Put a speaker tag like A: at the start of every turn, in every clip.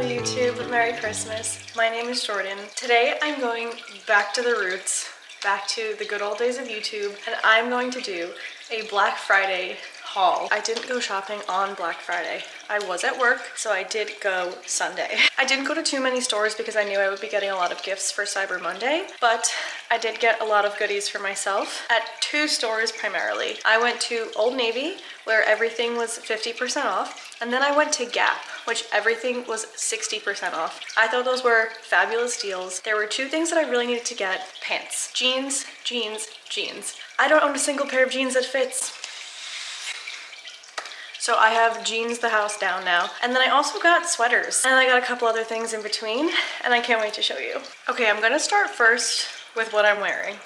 A: YouTube, Merry Christmas. My name is Jordan. Today I'm going back to the roots, back to the good old days of YouTube, and I'm going to do a Black Friday haul. I didn't go shopping on Black Friday. I was at work, so I did go Sunday. I didn't go to too many stores because I knew I would be getting a lot of gifts for Cyber Monday, but I did get a lot of goodies for myself at two stores primarily. I went to Old Navy, where everything was 50% off, and then I went to Gap, which everything was 60% off. I thought those were fabulous deals. There were two things that I really needed to get: pants. Jeans, jeans, jeans. I don't own a single pair of jeans that fits. So I have jeans the house down now. And then I also got sweaters. And I got a couple other things in between, and I can't wait to show you. Okay, I'm gonna start first with what I'm wearing.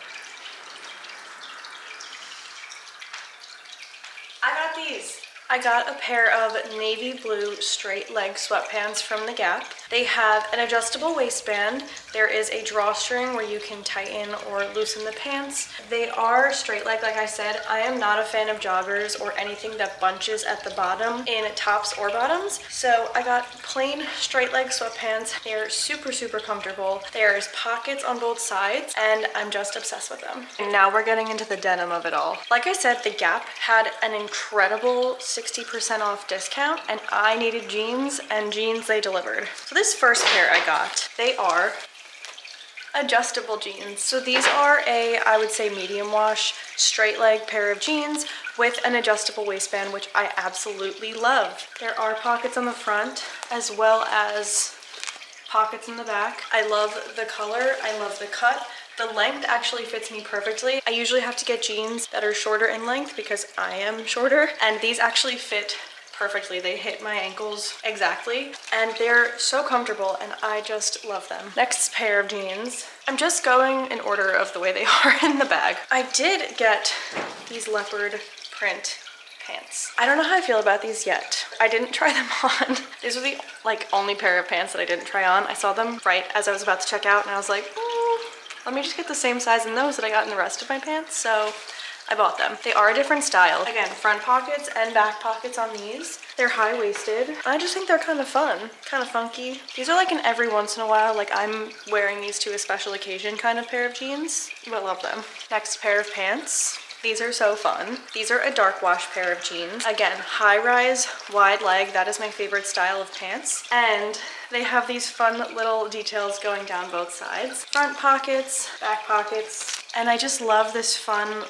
A: I got these. I got a pair of navy blue straight leg sweatpants from the Gap. They have an adjustable waistband. There is a drawstring where you can tighten or loosen the pants. They are straight leg, like I said. I am not a fan of joggers or anything that bunches at the bottom in tops or bottoms. So I got plain straight leg sweatpants. They're super, super comfortable. There's pockets on both sides, and I'm just obsessed with them. And now we're getting into the denim of it all. Like I said, the Gap had an incredible 60% off discount, and I needed jeans, and jeans they delivered. So this first pair I got, they are adjustable jeans. So these are I would say medium wash, straight leg pair of jeans with an adjustable waistband, which I absolutely love. There are pockets on the front as well as pockets in the back. I love the color, I love the cut. The length actually fits me perfectly. I usually have to get jeans that are shorter in length because I am shorter, and these actually fit perfectly. They hit my ankles exactly, and they're so comfortable, and I just love them. Next pair of jeans. I'm just going in order of the way they are in the bag. I did get these leopard print pants. I don't know how I feel about these yet. I didn't try them on. These are the only pair of pants that I didn't try on. I saw them right as I was about to check out, and I was like, let me just get the same size in those that I got in the rest of my pants. So I bought them. They are a different style. Again, front pockets and back pockets on these. They're high-waisted. I just think they're kind of fun, kind of funky. These are like an every once in a while, like I'm wearing these to a special occasion kind of pair of jeans, but I love them. Next pair of pants. These are so fun. These are a dark wash pair of jeans. Again, high-rise, wide leg. That is my favorite style of pants. And they have these fun little details going down both sides. Front pockets, back pockets. And I just love this fun,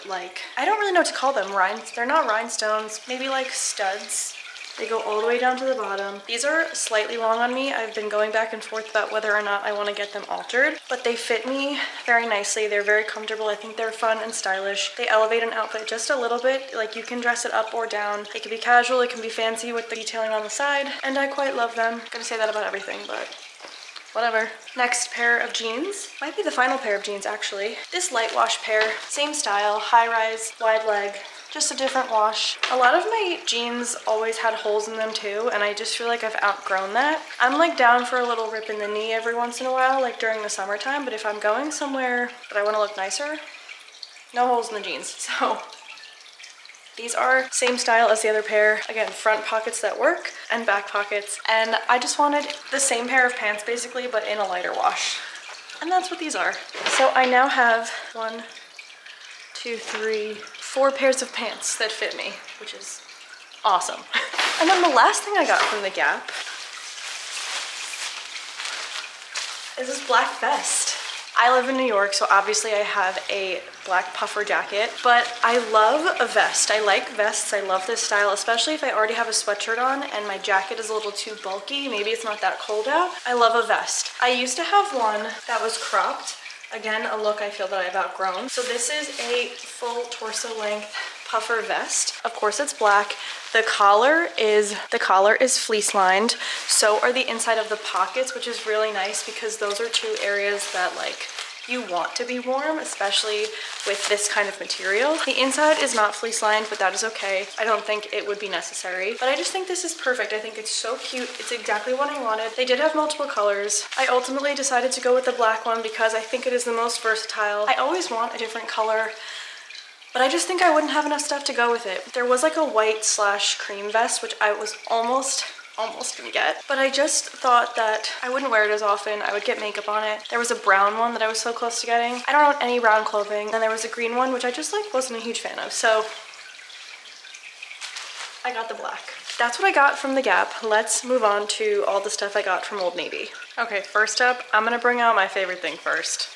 A: I don't really know what to call them. They're not rhinestones, maybe like studs. They go all the way down to the bottom. These are slightly long on me. I've been going back and forth about whether or not I want to get them altered, but they fit me very nicely. They're very comfortable. I think they're fun and stylish. They elevate an outfit just a little bit. Like, you can dress it up or down. It can be casual, it can be fancy with the detailing on the side, and I quite love them. I'm gonna say that about everything, but whatever. Next pair of jeans. Might be the final pair of jeans, actually. This light wash pair, same style, high rise, wide leg. Just a different wash. A lot of my jeans always had holes in them too, and I just feel like I've outgrown that. I'm down for a little rip in the knee every once in a while, like during the summertime, but if I'm going somewhere that I want to look nicer, no holes in the jeans. So these are same style as the other pair. Again, front pockets that work and back pockets. And I just wanted the same pair of pants basically, but in a lighter wash. And that's what these are. So I now have 1, 2, 3, 4 pairs of pants that fit me, which is awesome. And then the last thing I got from the Gap is this black vest. I live in New York, so obviously I have a black puffer jacket, but I love a vest. I like vests. I love this style, especially if I already have a sweatshirt on and my jacket is a little too bulky. Maybe it's not that cold out. I love a vest. I used to have one that was cropped. Again, a look I feel that I've outgrown. So this is a full torso length puffer vest. Of course it's black. The collar is fleece lined. So are the inside of the pockets, which is really nice because those are two areas that you want to be warm, especially with this kind of material. The inside is not fleece lined, but that is okay. I don't think it would be necessary, but I just think this is perfect. I think it's so cute. It's exactly what I wanted. They did have multiple colors. I ultimately decided to go with the black one because I think it is the most versatile. I always want a different color, but I just think I wouldn't have enough stuff to go with it. There was a white / cream vest, which I was almost almost didn't get. But I just thought that I wouldn't wear it as often. I would get makeup on it. There was a brown one that I was so close to getting. I don't own any brown clothing. And there was a green one, which I just like wasn't a huge fan of. So I got the black. That's what I got from the Gap. Let's move on to all the stuff I got from Old Navy. Okay, first up, I'm gonna bring out my favorite thing first.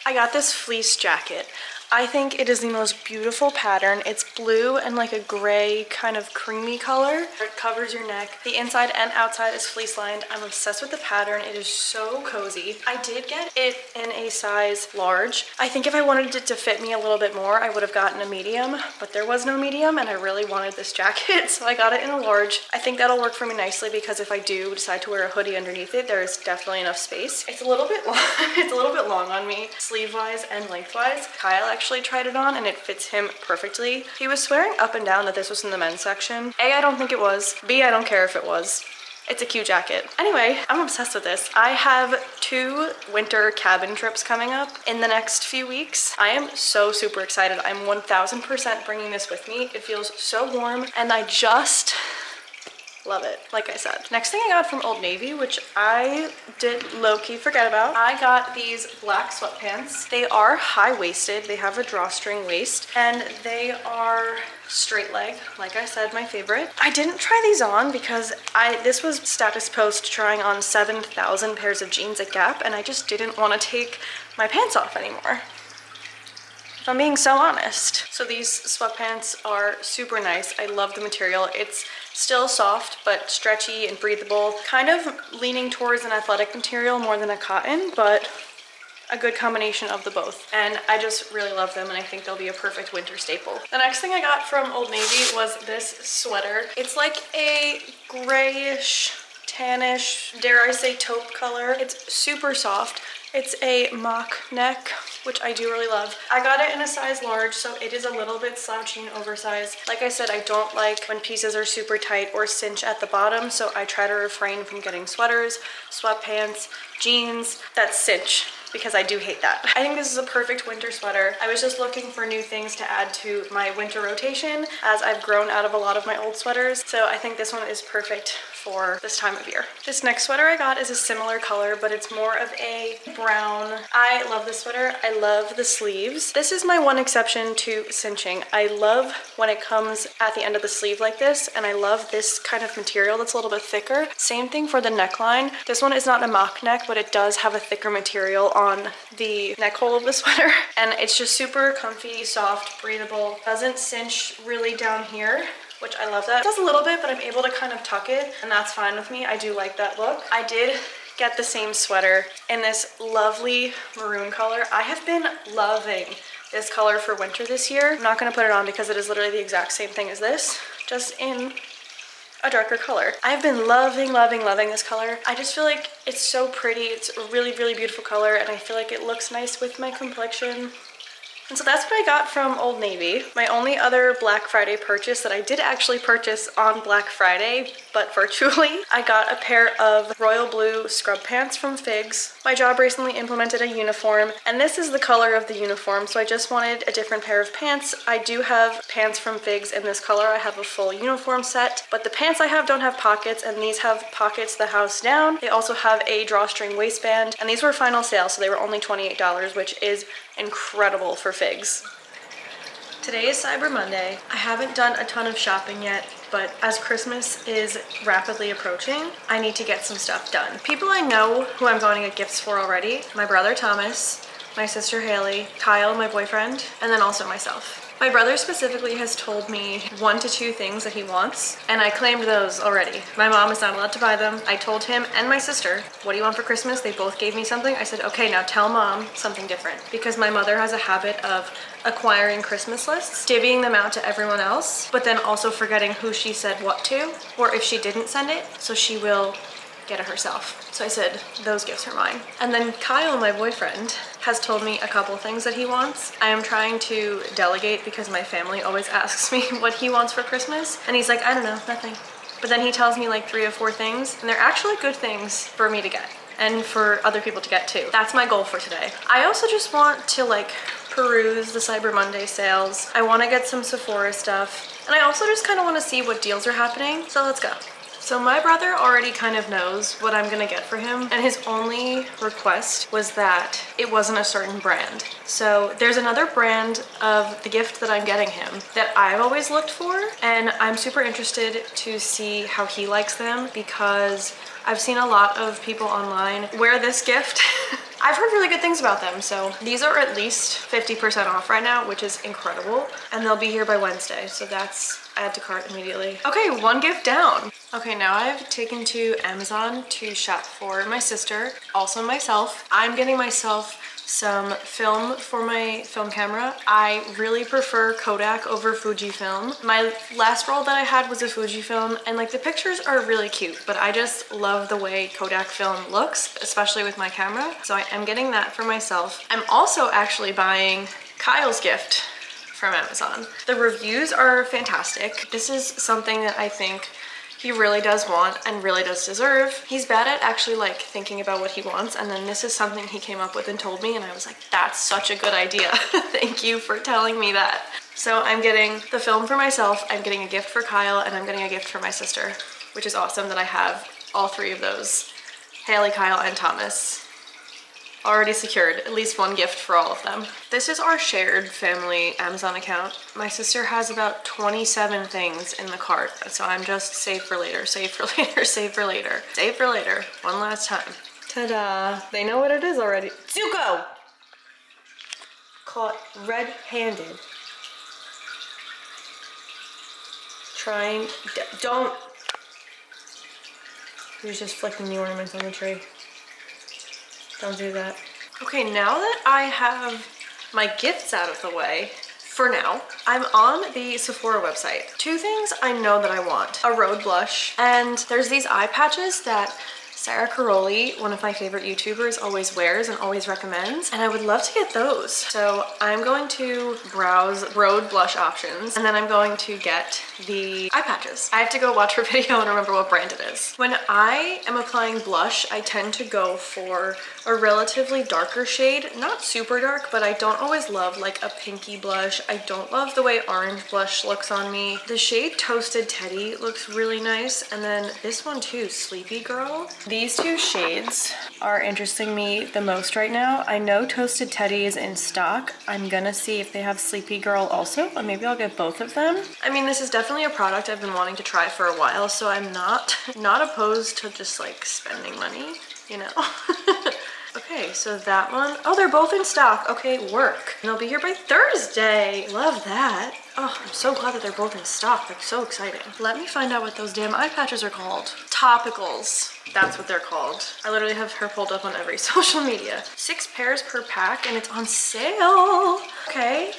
A: I got this fleece jacket. I think it is the most beautiful pattern. It's blue and like a gray kind of creamy color. It covers your neck. The inside and outside is fleece lined. I'm obsessed with the pattern. It is so cozy. I did get it in a size large. I think if I wanted it to fit me a little bit more, I would have gotten a medium, but there was no medium and I really wanted this jacket, so I got it in a large. I think that'll work for me nicely because if I do decide to wear a hoodie underneath it, there's definitely enough space. It's a little bit long, it's a little bit long on me, sleeve-wise and lengthwise. Kyle actually tried it on and it fits him perfectly. He was swearing up and down that this was in the men's section. A, I don't think it was. B, I don't care if it was. It's a cute jacket. Anyway, I'm obsessed with this. I have 2 winter cabin trips coming up in the next few weeks. I am so super excited. I'm 1000% bringing this with me. It feels so warm and I just love it, like I said. Next thing I got from Old Navy, which I did low-key forget about, I got these black sweatpants. They are high-waisted, they have a drawstring waist, and they are straight leg, like I said, my favorite. I didn't try these on because this was status post trying on 7,000 pairs of jeans at Gap, and I just didn't want to take my pants off anymore, if I'm being so honest. So these sweatpants are super nice. I love the material. It's still soft, but stretchy and breathable. Kind of leaning towards an athletic material more than a cotton, but a good combination of the both. And I just really love them and I think they'll be a perfect winter staple. The next thing I got from Old Navy was this sweater. It's like a grayish, tannish, dare I say taupe color. It's super soft. It's a mock neck, which I do really love. I got it in a size large, so it is a little bit slouchy and oversized. Like I said, I don't like when pieces are super tight or cinch at the bottom, so I try to refrain from getting sweaters, sweatpants, jeans that cinch, because I do hate that. I think this is a perfect winter sweater. I was just looking for new things to add to my winter rotation as I've grown out of a lot of my old sweaters. So I think this one is perfect for this time of year. This next sweater I got is a similar color, but it's more of a brown. I love this sweater. I love the sleeves. This is my one exception to cinching. I love when it comes at the end of the sleeve like this, and I love this kind of material that's a little bit thicker. Same thing for the neckline. This one is not a mock neck, but it does have a thicker material on the neck hole of the sweater, and it's just super comfy, soft, breathable. Doesn't cinch really down here, which I love that. It does a little bit, but I'm able to kind of tuck it, and that's fine with me. I do like that look. I did get the same sweater in this lovely maroon color. I have been loving this color for winter this year. I'm not gonna put it on because it is literally the exact same thing as this, just in a darker color. I've been loving, loving, loving this color. I just feel like it's so pretty. It's a really, really beautiful color, and I feel like it looks nice with my complexion. And so that's what I got from Old Navy. My only other Black Friday purchase that I did actually purchase on Black Friday, but virtually, I got a pair of royal blue scrub pants from Figs. My job recently implemented a uniform, and this is the color of the uniform, so I just wanted a different pair of pants. I do have pants from Figs in this color. I have a full uniform set, but the pants I have don't have pockets, and these have pockets the house down. They also have a drawstring waistband, and these were final sale, so they were only $28, which is incredible for Figs. Today is Cyber Monday. I haven't done a ton of shopping yet, but as Christmas is rapidly approaching, I need to get some stuff done. People I know who I'm going to get gifts for already: my brother Thomas, my sister Haley, Kyle, my boyfriend, and then also myself. My brother specifically has told me 1 to 2 things that he wants, and I claimed those already. My mom is not allowed to buy them. I told him and my sister, what do you want for Christmas? They both gave me something. I said, okay, now tell mom something different. Because my mother has a habit of acquiring Christmas lists, divvying them out to everyone else, but then also forgetting who she said what to, or if she didn't send it, so she will get it herself. So I said, those gifts are mine. And then Kyle, my boyfriend, has told me a couple things that he wants. I am trying to delegate because my family always asks me what he wants for Christmas. And he's like, I don't know, nothing. But then he tells me like 3 or 4 things, and they're actually good things for me to get and for other people to get too. That's my goal for today. I also just want to like peruse the Cyber Monday sales. I want to get some Sephora stuff. And I also just kind of want to see what deals are happening. So let's go. So my brother already kind of knows what I'm gonna get for him, and his only request was that it wasn't a certain brand. So there's another brand of the gift that I'm getting him that I've always looked for, and I'm super interested to see how he likes them because I've seen a lot of people online wear this gift. I've heard really good things about them, so these are at least 50% off right now, which is incredible, and they'll be here by Wednesday, so that's add to cart immediately. Okay, one gift down. Okay, now I've taken to Amazon to shop for my sister, also myself. I'm getting myself some film for my film camera. I really prefer Kodak over Fujifilm. My last roll that I had was a Fujifilm, and like the pictures are really cute, but I just love the way Kodak film looks, especially with my camera. So I am getting that for myself. I'm also actually buying Kyle's gift from Amazon. The reviews are fantastic. This is something that I think he really does want and really does deserve. He's bad at actually like thinking about what he wants, and then this is something he came up with and told me, and I was like, that's such a good idea. Thank you for telling me that. So I'm getting the film for myself, I'm getting a gift for Kyle, and I'm getting a gift for my sister, which is awesome that I have all three of those. Haley, Kyle, and Thomas. Already secured at least one gift for all of them. This is our shared family Amazon account. My sister has about 27 things in the cart, so I'm just save for later, save for later, save for later, save for later. One last time. Ta-da! They know what it is already. Zuko! Caught red-handed. Trying, don't. He was just flicking the ornaments on the tree. Don't do that. Okay, now that I have my gifts out of the way, for now, I'm on the Sephora website. Two things I know that I want. A Road Blush, and there's these eye patches that Sarah Caroli, one of my favorite YouTubers, always wears and always recommends, and I would love to get those. So I'm going to browse Road Blush options, and then I'm going to get the eye patches. I have to go watch her video and remember what brand it is. When I am applying blush, I tend to go for a relatively darker shade, not super dark, but I don't always love like a pinky blush. I don't love the way orange blush looks on me. The shade Toasted Teddy looks really nice, and then this one too, Sleepy Girl. These two shades are interesting me the most right now. I know Toasted Teddy is in stock. I'm gonna see if they have Sleepy Girl also, or maybe I'll get both of them. I mean, this is definitely a product I've been wanting to try for a while, so I'm not opposed to just like spending money, you know? Okay, so that one, oh, they're both in stock. Okay, work. And they'll be here by Thursday. Love that. Oh, I'm so glad that they're both in stock. That's so exciting. Let me find out what those damn eye patches are called. Topicals. That's what they're called. I literally have her pulled up on every social media. 6 pairs per pack, and it's on sale. Okay,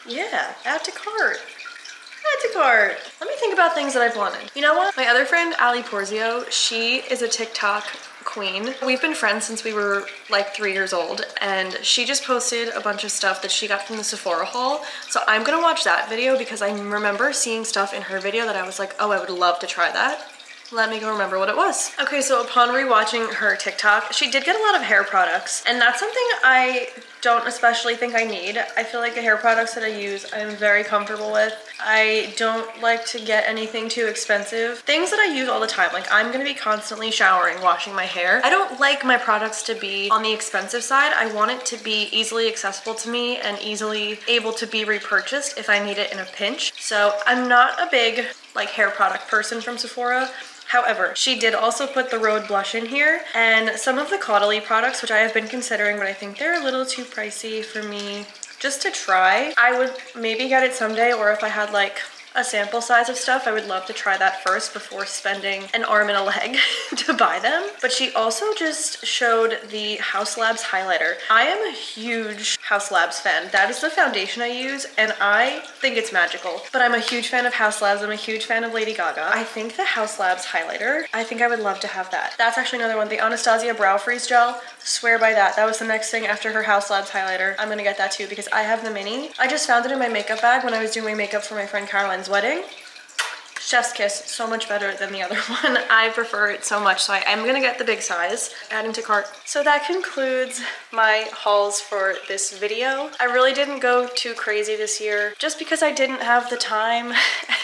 A: yeah, add to cart. Add to cart. Let me think about things that I've wanted. You know what? My other friend, Ali Porzio, she is a TikTok queen. We've been friends since we were like 3 years old, and she just posted a bunch of stuff that she got from the Sephora haul. So I'm gonna watch that video because I remember seeing stuff in her video that I was like, oh, I would love to try that. Let me go remember what it was. Okay, so upon rewatching her TikTok, she did get a lot of hair products, and that's something I don't especially think I need. I feel like the hair products that I use, I'm very comfortable with. I don't like to get anything too expensive. Things that I use all the time, like I'm gonna be constantly showering, washing my hair. I don't like my products to be on the expensive side. I want it to be easily accessible to me and easily able to be repurchased if I need it in a pinch. So I'm not a big like hair product person from Sephora. However, she did also put the Road Blush in here and some of the Caudalie products, which I have been considering, but I think they're a little too pricey for me just to try. I would maybe get it someday, or if I had like a sample size of stuff, I would love to try that first before spending an arm and a leg to buy them. But she also just showed the Haus Labs highlighter. I am a huge Haus Labs fan. That is the foundation I use, and I think it's magical. But I'm a huge fan of Haus Labs. I'm a huge fan of Lady Gaga. I think the Haus Labs highlighter, I think I would love to have that. That's actually another one. The Anastasia Brow Freeze Gel, swear by that. That was the next thing after her Haus Labs highlighter. I'm gonna get that too because I have the mini. I just found it in my makeup bag when I was doing my makeup for my friend Caroline's wedding. Chef's kiss, so much better than the other one. I prefer it so much, so I am gonna get the big size, adding to cart. So that concludes my hauls for this video. I really didn't go too crazy this year just because I didn't have the time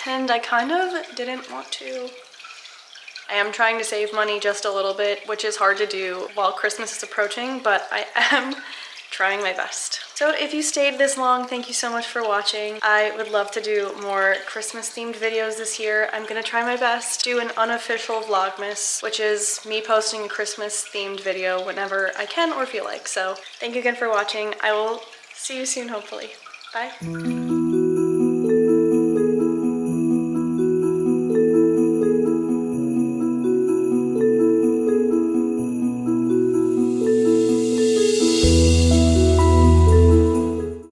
A: and I kind of didn't want to. I am trying to save money just a little bit, which is hard to do while Christmas is approaching, but I am trying my best. So if you stayed this long, thank you so much for watching. I would love to do more Christmas themed videos this year. I'm gonna try my best to do an unofficial vlogmas, which is me posting a Christmas themed video whenever I can or feel like. So thank you again for watching. I will see you soon, hopefully. Bye.